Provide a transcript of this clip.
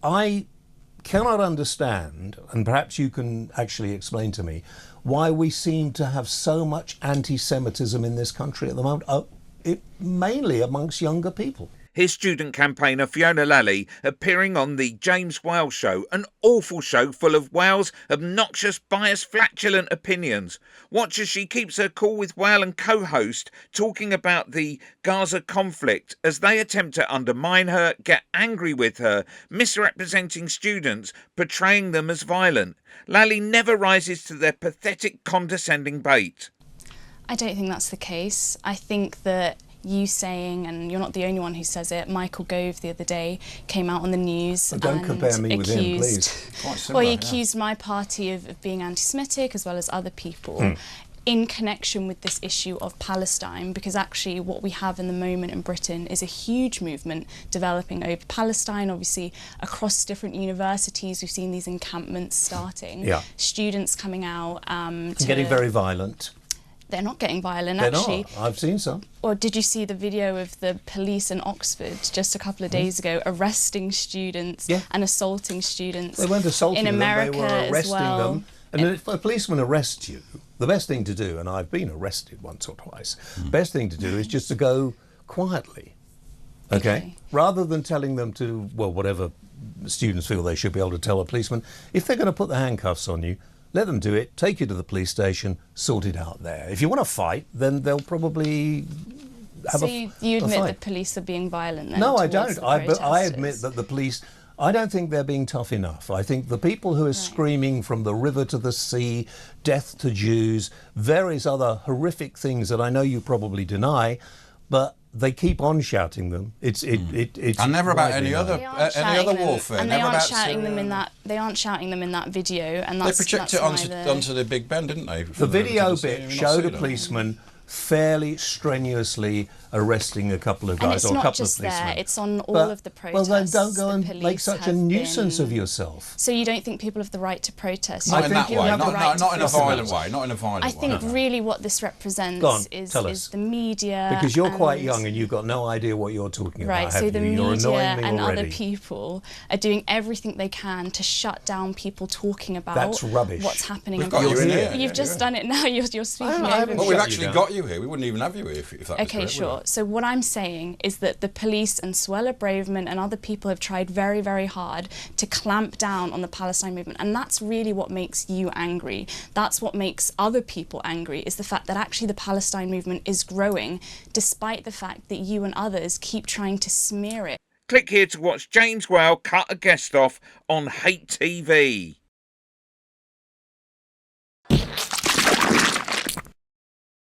I cannot understand, and perhaps you can actually explain to me, why we seem to have so much anti-Semitism in this country at the moment, mainly amongst younger people. Here's student campaigner Fiona Lali appearing on the James Whale Show, an awful show full of Whale's obnoxious, biased, flatulent opinions. Watch as she keeps her cool with Whale and co-host talking about the Gaza conflict as they attempt to undermine her, get angry with her, misrepresenting students, portraying them as violent. Lali never rises to their pathetic, condescending bait. I don't think that's the case. I think that you saying, and you're not the only one who says it, Michael Gove the other day came out on the news and don't compare me with him, please. Similar, well, he accused my party of being anti-Semitic as well as other people in connection with this issue of Palestine, because actually what we have in the moment in Britain is a huge movement developing over Palestine. Obviously across different universities we've seen these encampments starting, students coming out getting very violent. They're not getting violent, They're actually. Not. I've seen some. Or did you see the video of the police in Oxford just a couple of days ago arresting students and assaulting students? They weren't assaulting in America them, they were arresting them. And if a policeman arrests you, the best thing to do, and I've been arrested once or twice, the best thing to do is just to go quietly, okay? Rather than telling them to, well, whatever students feel they should be able to tell a policeman, if they're going to put the handcuffs on you, let them do it, take you to the police station, sort it out there. If you want to fight, then they'll probably have you admit the police are being violent then? No, I don't. I admit that the police, I don't think they're being tough enough. I think the people who are screaming from the river to the sea, death to Jews, various other horrific things that I know you probably deny, but they keep on shouting them. It's and never about any other warfare. And they aren't shouting them in that. They aren't shouting them in that video. And that's, they project it onto the Big Ben, didn't they? The video bit showed a policeman fairly strenuously arresting a couple of guys, or a couple of policemen. There, it's on all of the protests. Well, then don't go and make such a nuisance of yourself. So you don't think people have the right to protest? Not in that way, not in a violent way, not in a violent way. I think really what this represents is the media. Because you're quite young and you've got no idea what you're talking about, right, so the You're media and already. other people are doing everything they can to shut down people talking about what's happening. We've got you in here. You've just done it now, you're speaking over me. Well, we've actually got you here. We wouldn't even have you here if that was okay, sure. So what I'm saying is that the police and Suella Braverman and other people have tried very, very hard to clamp down on the Palestine movement, and that's really what makes you angry. That's what makes other people angry, is the fact that actually the Palestine movement is growing, despite the fact that you and others keep trying to smear it. Click here to watch James Whale cut a guest off on Hate TV.